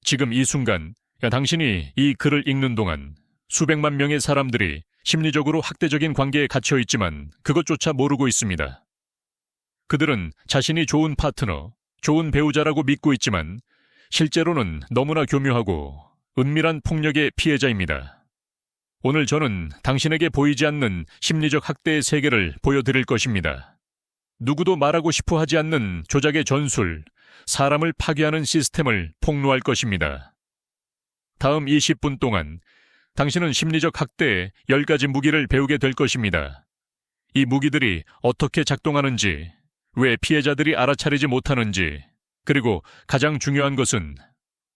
지금 이 순간, 당신이 이 글을 읽는 동안 수백만 명의 사람들이 심리적으로 학대적인 관계에 갇혀 있지만 그것조차 모르고 있습니다. 그들은 자신이 좋은 파트너, 좋은 배우자라고 믿고 있지만 실제로는 너무나 교묘하고 은밀한 폭력의 피해자입니다. 오늘 저는 당신에게 보이지 않는 심리적 학대의 세계를 보여드릴 것입니다. 누구도 말하고 싶어 하지 않는 조작의 전술, 사람을 파괴하는 시스템을 폭로할 것입니다. 다음 20분 동안 당신은 심리적 학대의 10가지 무기를 배우게 될 것입니다. 이 무기들이 어떻게 작동하는지, 왜 피해자들이 알아차리지 못하는지, 그리고 가장 중요한 것은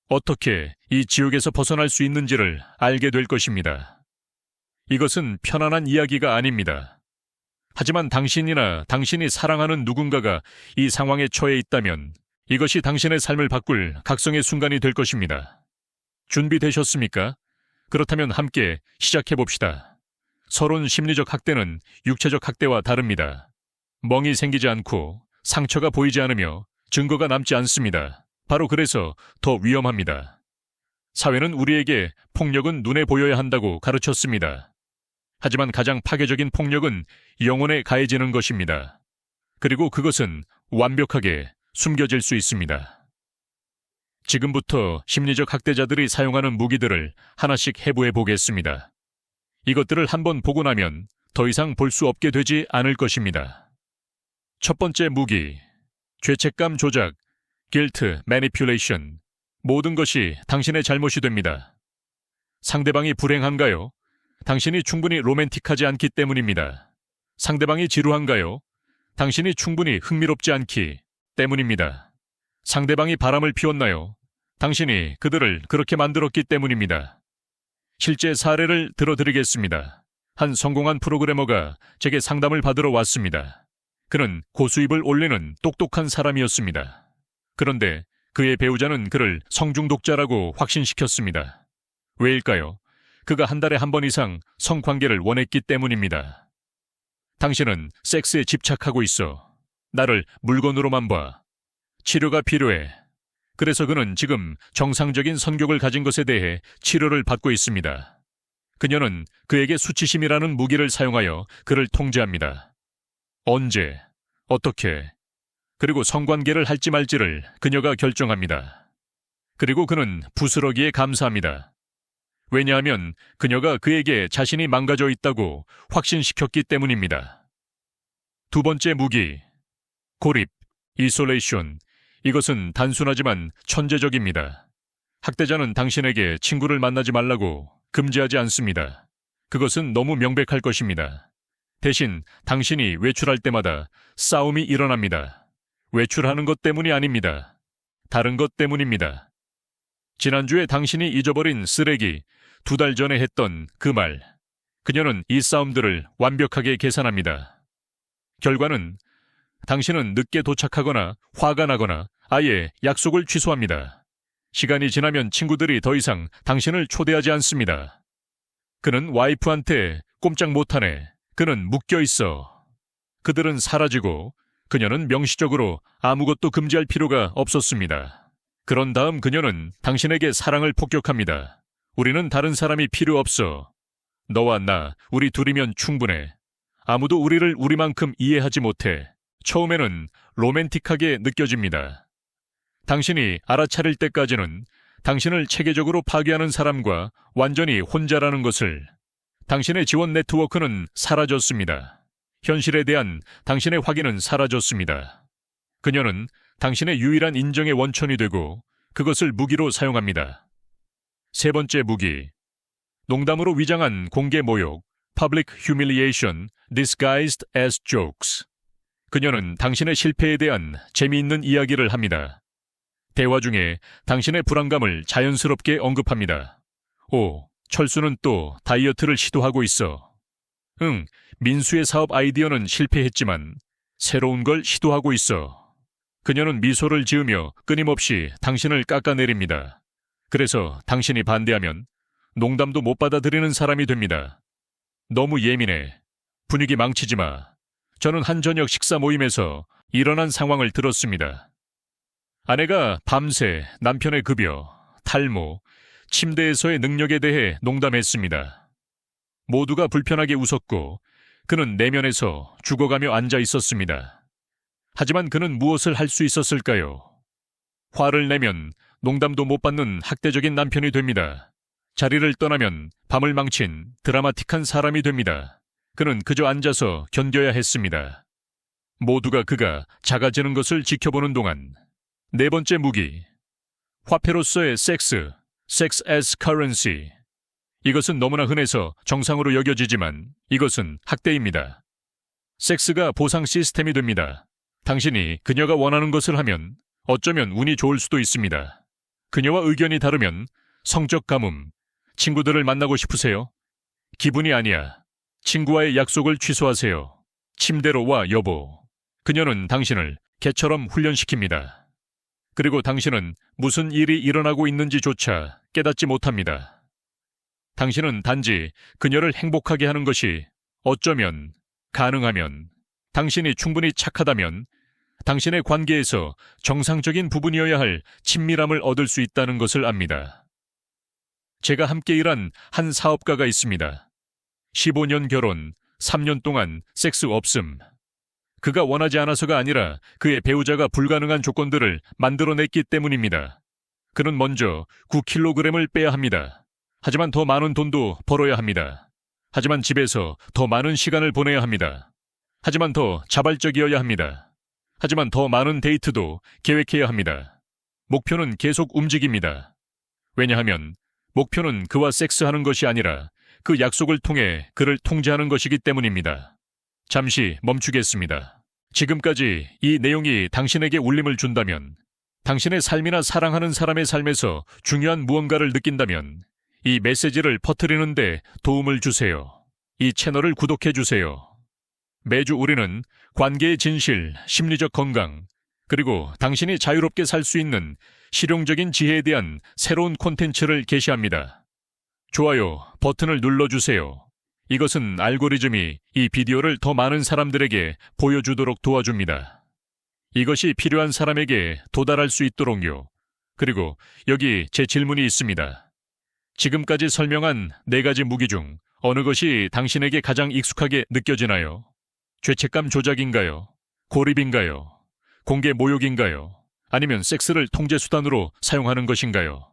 어떻게 이 지옥에서 벗어날 수 있는지를 알게 될 것입니다. 이것은 편안한 이야기가 아닙니다. 하지만 당신이나 당신이 사랑하는 누군가가 이 상황에 처해 있다면 이것이 당신의 삶을 바꿀 각성의 순간이 될 것입니다. 준비되셨습니까? 그렇다면 함께 시작해봅시다. 서론 심리적 학대는 육체적 학대와 다릅니다. 멍이 생기지 않고 상처가 보이지 않으며 증거가 남지 않습니다. 바로 그래서 더 위험합니다. 사회는 우리에게 폭력은 눈에 보여야 한다고 가르쳤습니다. 하지만 가장 파괴적인 폭력은 영혼에 가해지는 것입니다. 그리고 그것은 완벽하게 숨겨질 수 있습니다. 지금부터 심리적 학대자들이 사용하는 무기들을 하나씩 해부해 보겠습니다. 이것들을 한번 보고 나면 더 이상 볼 수 없게 되지 않을 것입니다. 첫 번째 무기, 죄책감 조작, guilt manipulation. 모든 것이 당신의 잘못이 됩니다. 상대방이 불행한가요? 당신이 충분히 로맨틱하지 않기 때문입니다. 상대방이 지루한가요? 당신이 충분히 흥미롭지 않기 때문입니다. 상대방이 바람을 피웠나요? 당신이 그들을 그렇게 만들었기 때문입니다. 실제 사례를 들어드리겠습니다. 한 성공한 프로그래머가 제게 상담을 받으러 왔습니다. 그는 고수입을 올리는 똑똑한 사람이었습니다. 그런데 그의 배우자는 그를 성중독자라고 확신시켰습니다. 왜일까요? 그가 한 달에 한 번 이상 성관계를 원했기 때문입니다. 당신은 섹스에 집착하고 있어. 나를 물건으로만 봐. 치료가 필요해. 그래서 그는 지금 정상적인 성욕을 가진 것에 대해 치료를 받고 있습니다. 그녀는 그에게 수치심이라는 무기를 사용하여 그를 통제합니다. 언제, 어떻게, 그리고 성관계를 할지 말지를 그녀가 결정합니다. 그리고 그는 부스러기에 감사합니다. 왜냐하면 그녀가 그에게 자신이 망가져 있다고 확신시켰기 때문입니다. 두 번째 무기, 고립, 이솔레이션. 이것은 단순하지만 천재적입니다. 학대자는 당신에게 친구를 만나지 말라고 금지하지 않습니다. 그것은 너무 명백할 것입니다. 대신 당신이 외출할 때마다 싸움이 일어납니다. 외출하는 것 때문이 아닙니다. 다른 것 때문입니다. 지난주에 당신이 잊어버린 쓰레기, 2달 전에 했던 그 말. 그녀는 이 싸움들을 완벽하게 계산합니다. 결과는 당신은 늦게 도착하거나 화가 나거나 아예 약속을 취소합니다. 시간이 지나면 친구들이 더 이상 당신을 초대하지 않습니다. 그는 와이프한테 꼼짝 못하네. 그는 묶여있어. 그들은 사라지고 그녀는 명시적으로 아무것도 금지할 필요가 없었습니다. 그런 다음 그녀는 당신에게 사랑을 폭격합니다. 우리는 다른 사람이 필요 없어. 너와 나, 우리 둘이면 충분해. 아무도 우리를 우리만큼 이해하지 못해. 처음에는 로맨틱하게 느껴집니다. 당신이 알아차릴 때까지는 당신을 체계적으로 파괴하는 사람과 완전히 혼자라는 것을. 당신의 지원 네트워크는 사라졌습니다. 현실에 대한 당신의 확인은 사라졌습니다. 그녀는 당신의 유일한 인정의 원천이 되고 그것을 무기로 사용합니다. 세 번째 무기, 농담으로 위장한 공개 모욕, public humiliation disguised as jokes. 그녀는 당신의 실패에 대한 재미있는 이야기를 합니다. 대화 중에 당신의 불안감을 자연스럽게 언급합니다. 오, 철수는 또 다이어트를 시도하고 있어. 응, 민수의 사업 아이디어는 실패했지만 새로운 걸 시도하고 있어. 그녀는 미소를 지으며 끊임없이 당신을 깎아내립니다. 그래서 당신이 반대하면 농담도 못 받아들이는 사람이 됩니다. 너무 예민해. 분위기 망치지 마. 저는 한 저녁 식사 모임에서 일어난 상황을 들었습니다. 아내가 밤새 남편의 급여, 탈모, 침대에서의 능력에 대해 농담했습니다. 모두가 불편하게 웃었고 그는 내면에서 죽어가며 앉아 있었습니다. 하지만 그는 무엇을 할 수 있었을까요? 화를 내면 농담도 못 받는 학대적인 남편이 됩니다. 자리를 떠나면 밤을 망친 드라마틱한 사람이 됩니다. 그는 그저 앉아서 견뎌야 했습니다. 모두가 그가 작아지는 것을 지켜보는 동안 네 번째 무기, 화폐로서의 섹스, sex as currency. 이것은 너무나 흔해서 정상으로 여겨지지만 이것은 학대입니다. 섹스가 보상 시스템이 됩니다. 당신이 그녀가 원하는 것을 하면 어쩌면 운이 좋을 수도 있습니다. 그녀와 의견이 다르면 성적 가뭄, 친구들을 만나고 싶으세요? 기분이 아니야. 친구와의 약속을 취소하세요. 침대로 와, 여보. 그녀는 당신을 개처럼 훈련시킵니다. 그리고 당신은 무슨 일이 일어나고 있는지조차 깨닫지 못합니다. 당신은 단지 그녀를 행복하게 하는 것이 어쩌면, 가능하면, 당신이 충분히 착하다면 당신의 관계에서 정상적인 부분이어야 할 친밀함을 얻을 수 있다는 것을 압니다. 제가 함께 일한 한 사업가가 있습니다. 15년 결혼, 3년 동안 섹스 없음. 그가 원하지 않아서가 아니라 그의 배우자가 불가능한 조건들을 만들어냈기 때문입니다. 그는 먼저 9kg을 빼야 합니다. 하지만 더 많은 돈도 벌어야 합니다. 하지만 집에서 더 많은 시간을 보내야 합니다. 하지만 더 자발적이어야 합니다. 하지만 더 많은 데이트도 계획해야 합니다. 목표는 계속 움직입니다. 왜냐하면 목표는 그와 섹스하는 것이 아니라 그 약속을 통해 그를 통제하는 것이기 때문입니다. 잠시 멈추겠습니다. 지금까지 이 내용이 당신에게 울림을 준다면, 당신의 삶이나 사랑하는 사람의 삶에서 중요한 무언가를 느낀다면 이 메시지를 퍼뜨리는데 도움을 주세요. 이 채널을 구독해 주세요. 매주 우리는 관계의 진실, 심리적 건강, 그리고 당신이 자유롭게 살 수 있는 실용적인 지혜에 대한 새로운 콘텐츠를 게시합니다. 좋아요 버튼을 눌러주세요. 이것은 알고리즘이 이 비디오를 더 많은 사람들에게 보여주도록 도와줍니다. 이것이 필요한 사람에게 도달할 수 있도록요. 그리고 여기 제 질문이 있습니다. 지금까지 설명한 4가지 무기 중 어느 것이 당신에게 가장 익숙하게 느껴지나요? 죄책감 조작인가요? 고립인가요? 공개 모욕인가요? 아니면 섹스를 통제수단으로 사용하는 것인가요?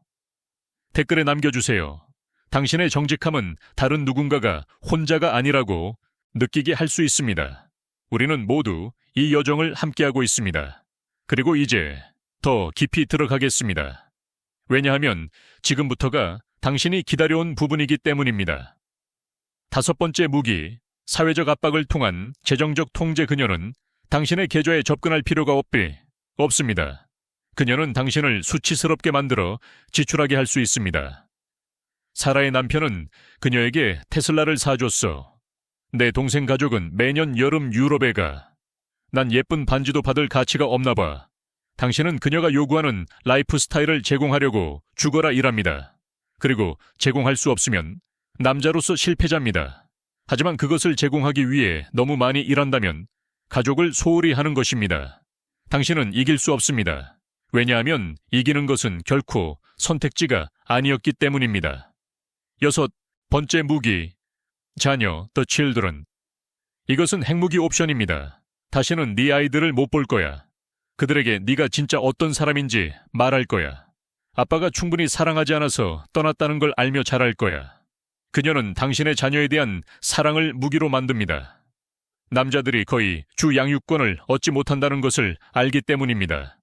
댓글에 남겨주세요. 당신의 정직함은 다른 누군가가 혼자가 아니라고 느끼게 할 수 있습니다. 우리는 모두 이 여정을 함께하고 있습니다. 그리고 이제 더 깊이 들어가겠습니다. 왜냐하면 지금부터가 당신이 기다려온 부분이기 때문입니다. 5번째 무기, 사회적 압박을 통한 재정적 통제. 그녀는 당신의 계좌에 접근할 필요가 없습니다. 그녀는 당신을 수치스럽게 만들어 지출하게 할 수 있습니다. 사라의 남편은 그녀에게 테슬라를 사줬어. 내 동생 가족은 매년 여름 유럽에 가. 난 예쁜 반지도 받을 가치가 없나 봐. 당신은 그녀가 요구하는 라이프 스타일을 제공하려고 죽어라 일합니다. 그리고 제공할 수 없으면 남자로서 실패자입니다. 하지만 그것을 제공하기 위해 너무 많이 일한다면 가족을 소홀히 하는 것입니다. 당신은 이길 수 없습니다. 왜냐하면 이기는 것은 결코 선택지가 아니었기 때문입니다. 6번째 무기, 자녀, the children. 이것은 핵무기 옵션입니다. 다시는 네 아이들을 못 볼 거야. 그들에게 네가 진짜 어떤 사람인지 말할 거야. 아빠가 충분히 사랑하지 않아서 떠났다는 걸 알며 잘할 거야. 그녀는 당신의 자녀에 대한 사랑을 무기로 만듭니다. 남자들이 거의 주 양육권을 얻지 못한다는 것을 알기 때문입니다.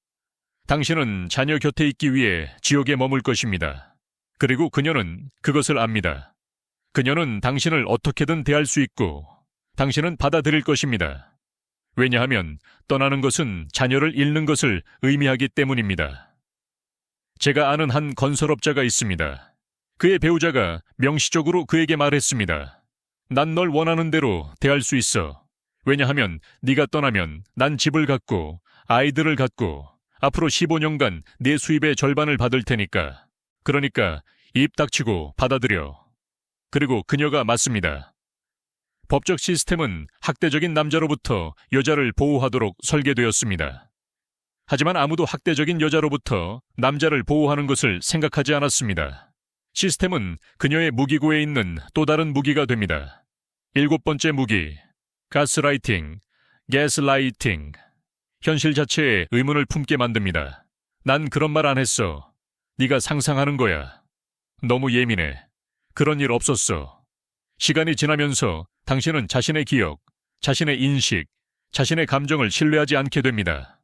당신은 자녀 곁에 있기 위해 지옥에 머물 것입니다. 그리고 그녀는 그것을 압니다. 그녀는 당신을 어떻게든 대할 수 있고 당신은 받아들일 것입니다. 왜냐하면 떠나는 것은 자녀를 잃는 것을 의미하기 때문입니다. 제가 아는 한 건설업자가 있습니다. 그의 배우자가 명시적으로 그에게 말했습니다. 난 널 원하는 대로 대할 수 있어. 왜냐하면 네가 떠나면 난 집을 갖고 아이들을 갖고 앞으로 15년간 내 수입의 절반을 받을 테니까. 그러니까 입 닥치고 받아들여. 그리고 그녀가 맞습니다. 법적 시스템은 학대적인 남자로부터 여자를 보호하도록 설계되었습니다. 하지만 아무도 학대적인 여자로부터 남자를 보호하는 것을 생각하지 않았습니다. 시스템은 그녀의 무기고에 있는 또 다른 무기가 됩니다. 7번째 무기, 가스라이팅, 게스라이팅. 현실 자체에 의문을 품게 만듭니다. 난 그런 말 안 했어. 네가 상상하는 거야. 너무 예민해. 그런 일 없었어. 시간이 지나면서 당신은 자신의 기억, 자신의 인식, 자신의 감정을 신뢰하지 않게 됩니다.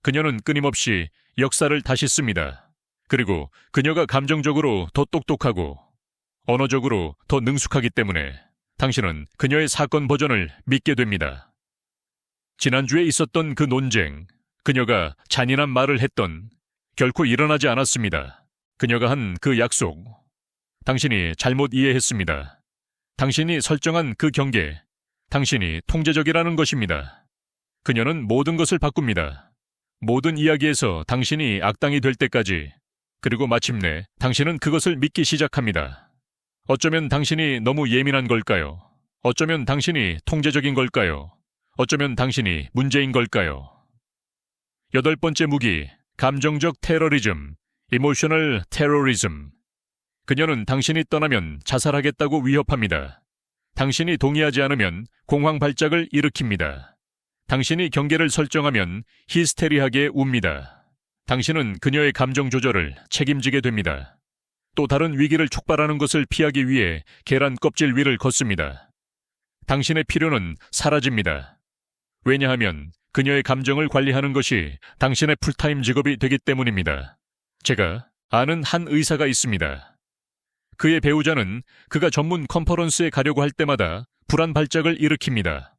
그녀는 끊임없이 역사를 다시 씁니다. 그리고 그녀가 감정적으로 더 똑똑하고 언어적으로 더 능숙하기 때문에 당신은 그녀의 사건 버전을 믿게 됩니다. 지난주에 있었던 그 논쟁, 그녀가 잔인한 말을 했던 결코 일어나지 않았습니다. 그녀가 한 그 약속, 당신이 잘못 이해했습니다. 당신이 설정한 그 경계, 당신이 통제적이라는 것입니다. 그녀는 모든 것을 바꿉니다. 모든 이야기에서 당신이 악당이 될 때까지, 그리고 마침내 당신은 그것을 믿기 시작합니다. 어쩌면 당신이 너무 예민한 걸까요? 어쩌면 당신이 통제적인 걸까요? 어쩌면 당신이 문제인 걸까요? 8번째 무기, 감정적 테러리즘, 이모셔널 테러리즘. 그녀는 당신이 떠나면 자살하겠다고 위협합니다. 당신이 동의하지 않으면 공황 발작을 일으킵니다. 당신이 경계를 설정하면 히스테리하게 웁니다. 당신은 그녀의 감정 조절을 책임지게 됩니다. 또 다른 위기를 촉발하는 것을 피하기 위해 계란 껍질 위를 걷습니다. 당신의 필요는 사라집니다. 왜냐하면 그녀의 감정을 관리하는 것이 당신의 풀타임 직업이 되기 때문입니다. 제가 아는 한 의사가 있습니다. 그의 배우자는 그가 전문 컨퍼런스에 가려고 할 때마다 불안 발작을 일으킵니다.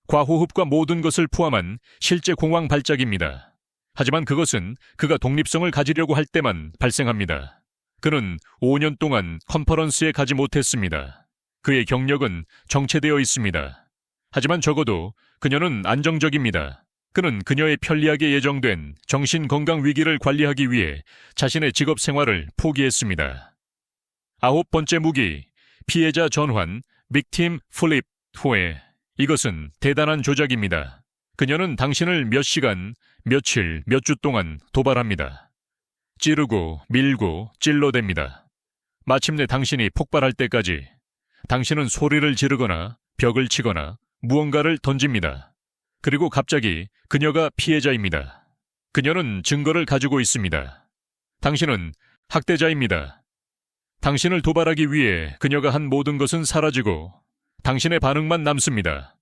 과호흡과 모든 것을 포함한 실제 공황 발작입니다. 하지만 그것은 그가 독립성을 가지려고 할 때만 발생합니다. 그는 5년 동안 컨퍼런스에 가지 못했습니다. 그의 경력은 정체되어 있습니다. 하지만 적어도 그녀는 안정적입니다. 그는 그녀의 편리하게 예정된 정신건강 위기를 관리하기 위해 자신의 직업 생활을 포기했습니다. 9번째 무기, 피해자 전환, 빅팀 플립 후에. 이것은 대단한 조작입니다. 그녀는 당신을 몇 시간, 며칠, 몇 주 동안 도발합니다. 찌르고, 밀고, 찔러댑니다. 마침내 당신이 폭발할 때까지 당신은 소리를 지르거나 벽을 치거나 무언가를 던집니다. 그리고 갑자기 그녀가 피해자입니다. 그녀는 증거를 가지고 있습니다. 당신은 학대자입니다. 당신을 도발하기 위해 그녀가 한 모든 것은 사라지고 당신의 반응만 남습니다.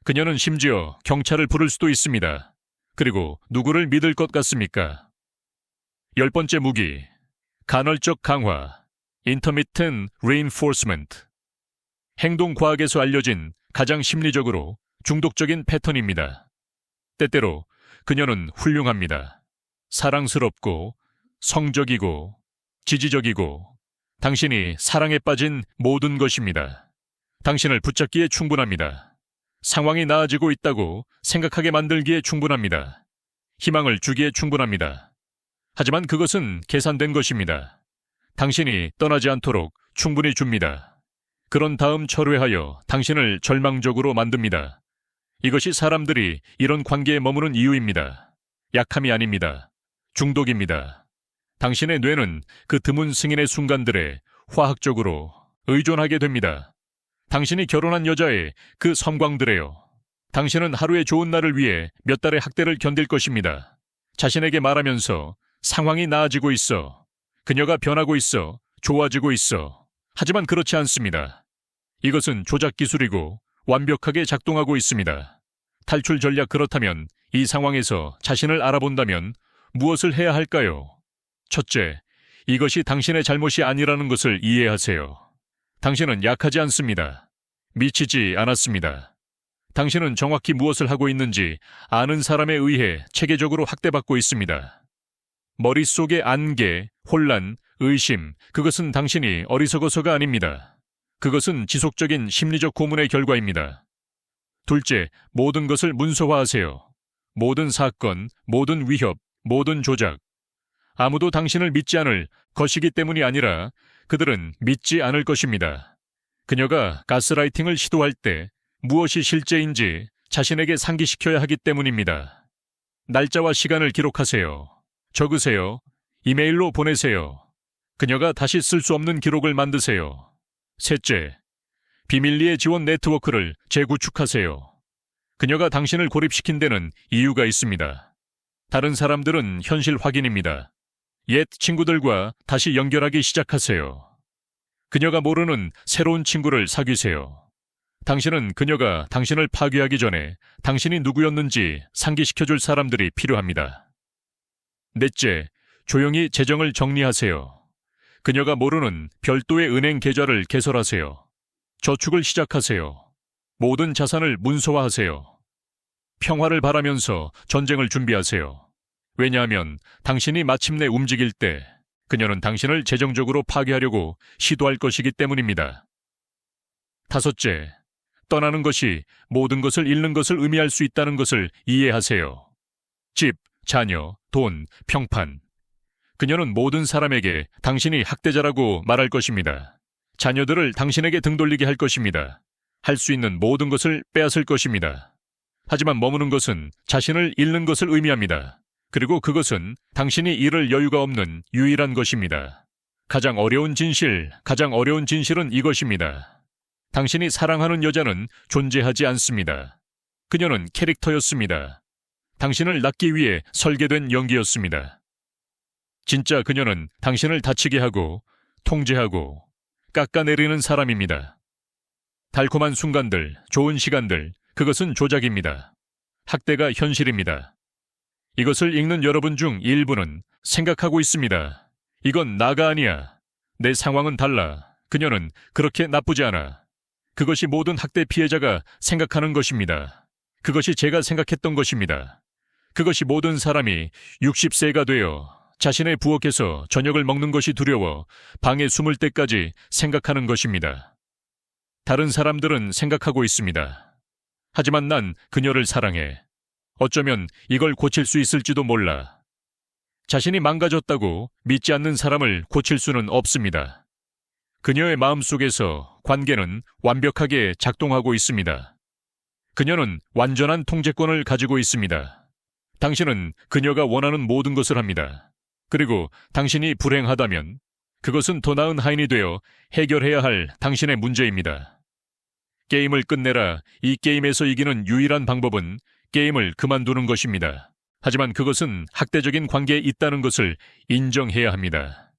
그녀는 심지어 경찰을 부를 수도 있습니다. 그리고 누구를 믿을 것 같습니까? 10번째 무기, 간헐적 강화, intermittent reinforcement. 행동과학에서 알려진 가장 심리적으로 중독적인 패턴입니다. 때때로 그녀는 훌륭합니다. 사랑스럽고 성적이고 지지적이고 당신이 사랑에 빠진 모든 것입니다. 당신을 붙잡기에 충분합니다. 상황이 나아지고 있다고 생각하게 만들기에 충분합니다. 희망을 주기에 충분합니다. 하지만 그것은 계산된 것입니다. 당신이 떠나지 않도록 충분히 줍니다. 그런 다음 철회하여 당신을 절망적으로 만듭니다. 이것이 사람들이 이런 관계에 머무는 이유입니다. 약함이 아닙니다. 중독입니다. 당신의 뇌는 그 드문 승인의 순간들에 화학적으로 의존하게 됩니다. 당신이 결혼한 여자의 그 섬광들에요. 당신은 하루의 좋은 날을 위해 몇 달의 학대를 견딜 것입니다. 자신에게 말하면서 상황이 나아지고 있어. 그녀가 변하고 있어. 좋아지고 있어. 하지만 그렇지 않습니다. 이것은 조작 기술이고 완벽하게 작동하고 있습니다. 탈출 전략. 그렇다면 이 상황에서 자신을 알아본다면 무엇을 해야 할까요? 첫째, 이것이 당신의 잘못이 아니라는 것을 이해하세요. 당신은 약하지 않습니다. 미치지 않았습니다. 당신은 정확히 무엇을 하고 있는지 아는 사람에 의해 체계적으로 학대받고 있습니다. 머릿속의 안개, 혼란, 의심, 그것은 당신이 어리석어서가 아닙니다. 그것은 지속적인 심리적 고문의 결과입니다. 둘째, 모든 것을 문서화하세요. 모든 사건, 모든 위협, 모든 조작. 아무도 당신을 믿지 않을 것이기 때문이 아니라 그들은 믿지 않을 것입니다. 그녀가 가스라이팅을 시도할 때 무엇이 실제인지 자신에게 상기시켜야 하기 때문입니다. 날짜와 시간을 기록하세요. 적으세요. 이메일로 보내세요. 그녀가 다시 쓸 수 없는 기록을 만드세요. 셋째, 비밀리에 지원 네트워크를 재구축하세요. 그녀가 당신을 고립시킨 데는 이유가 있습니다. 다른 사람들은 현실 확인입니다. 옛 친구들과 다시 연결하기 시작하세요. 그녀가 모르는 새로운 친구를 사귀세요. 당신은 그녀가 당신을 파괴하기 전에 당신이 누구였는지 상기시켜줄 사람들이 필요합니다. 넷째, 조용히 재정을 정리하세요. 그녀가 모르는 별도의 은행 계좌를 개설하세요. 저축을 시작하세요. 모든 자산을 문서화하세요. 평화를 바라면서 전쟁을 준비하세요. 왜냐하면 당신이 마침내 움직일 때 그녀는 당신을 재정적으로 파괴하려고 시도할 것이기 때문입니다. 다섯째, 떠나는 것이 모든 것을 잃는 것을 의미할 수 있다는 것을 이해하세요. 집, 자녀, 돈, 평판. 그녀는 모든 사람에게 당신이 학대자라고 말할 것입니다. 자녀들을 당신에게 등 돌리게 할 것입니다. 할 수 있는 모든 것을 빼앗을 것입니다. 하지만 머무는 것은 자신을 잃는 것을 의미합니다. 그리고 그것은 당신이 잃을 여유가 없는 유일한 것입니다. 가장 어려운 진실은 이것입니다. 당신이 사랑하는 여자는 존재하지 않습니다. 그녀는 캐릭터였습니다. 당신을 낳기 위해 설계된 연기였습니다. 진짜 그녀는 당신을 다치게 하고 통제하고 깎아내리는 사람입니다. 달콤한 순간들, 좋은 시간들, 그것은 조작입니다. 학대가 현실입니다. 이것을 읽는 여러분 중 일부는 생각하고 있습니다. 이건 나가 아니야. 내 상황은 달라. 그녀는 그렇게 나쁘지 않아. 그것이 모든 학대 피해자가 생각하는 것입니다. 그것이 제가 생각했던 것입니다. 그것이 모든 사람이 60세가 되어 자신의 부엌에서 저녁을 먹는 것이 두려워 방에 숨을 때까지 생각하는 것입니다. 다른 사람들은 생각하고 있습니다. 하지만 난 그녀를 사랑해. 어쩌면 이걸 고칠 수 있을지도 몰라. 자신이 망가졌다고 믿지 않는 사람을 고칠 수는 없습니다. 그녀의 마음속에서 관계는 완벽하게 작동하고 있습니다. 그녀는 완전한 통제권을 가지고 있습니다. 당신은 그녀가 원하는 모든 것을 합니다. 그리고 당신이 불행하다면 그것은 더 나은 하인이 되어 해결해야 할 당신의 문제입니다. 게임을 끝내라. 이 게임에서 이기는 유일한 방법은 게임을 그만두는 것입니다. 하지만 그것은 학대적인 관계에 있다는 것을 인정해야 합니다.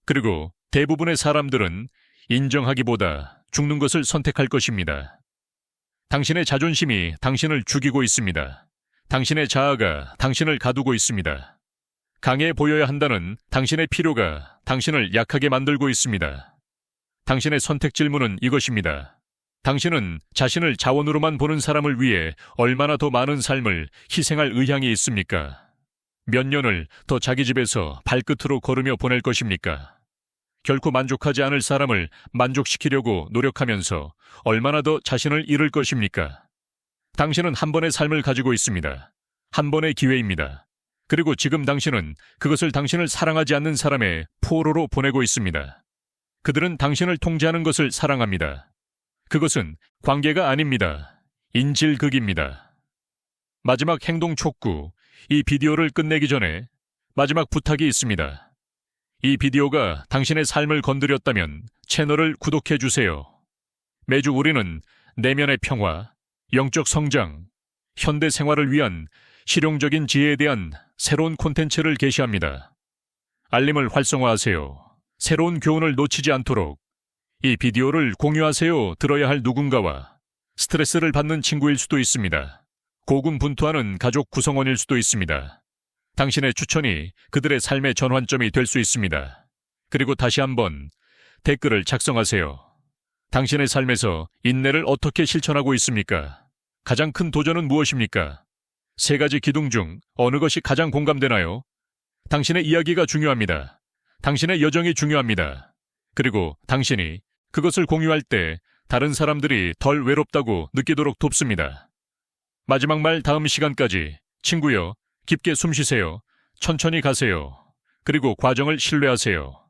그리고 대부분의 사람들은 인정하기보다 죽는 것을 선택할 것입니다. 당신의 자존심이 당신을 죽이고 있습니다. 당신의 자아가 당신을 가두고 있습니다. 강해 보여야 한다는 당신의 필요가 당신을 약하게 만들고 있습니다. 당신의 선택 질문은 이것입니다. 당신은 자신을 자원으로만 보는 사람을 위해 얼마나 더 많은 삶을 희생할 의향이 있습니까? 몇 년을 더 자기 집에서 발끝으로 걸으며 보낼 것입니까? 결코 만족하지 않을 사람을 만족시키려고 노력하면서 얼마나 더 자신을 잃을 것입니까? 당신은 한 번의 삶을 가지고 있습니다. 한 번의 기회입니다. 그리고 지금 당신은 그것을 당신을 사랑하지 않는 사람의 포로로 보내고 있습니다. 그들은 당신을 통제하는 것을 사랑합니다. 그것은 관계가 아닙니다. 인질극입니다. 마지막 행동 촉구, 이 비디오를 끝내기 전에 마지막 부탁이 있습니다. 이 비디오가 당신의 삶을 건드렸다면 채널을 구독해 주세요. 매주 우리는 내면의 평화, 영적 성장, 현대 생활을 위한 실용적인 지혜에 대한 새로운 콘텐츠를 게시합니다. 알림을 활성화하세요. 새로운 교훈을 놓치지 않도록 이 비디오를 공유하세요. 들어야 할 누군가와 스트레스를 받는 친구일 수도 있습니다. 고군분투하는 가족 구성원일 수도 있습니다. 당신의 추천이 그들의 삶의 전환점이 될 수 있습니다. 그리고 다시 한번 댓글을 작성하세요. 당신의 삶에서 인내를 어떻게 실천하고 있습니까? 가장 큰 도전은 무엇입니까? 세 가지 기둥 중 어느 것이 가장 공감되나요? 당신의 이야기가 중요합니다. 당신의 여정이 중요합니다. 그리고 당신이 그것을 공유할 때 다른 사람들이 덜 외롭다고 느끼도록 돕습니다. 마지막 말 다음 시간까지 친구여 깊게 숨 쉬세요. 천천히 가세요. 그리고 과정을 신뢰하세요.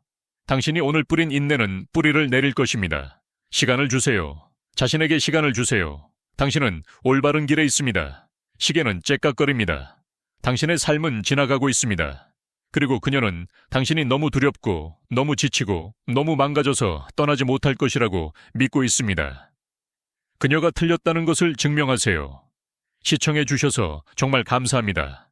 당신이 오늘 뿌린 인내는 뿌리를 내릴 것입니다. 시간을 주세요. 자신에게 시간을 주세요. 당신은 올바른 길에 있습니다. 시계는 째깍거립니다. 당신의 삶은 지나가고 있습니다. 그리고 그녀는 당신이 너무 두렵고 너무 지치고 너무 망가져서 떠나지 못할 것이라고 믿고 있습니다. 그녀가 틀렸다는 것을 증명하세요. 시청해 주셔서 정말 감사합니다.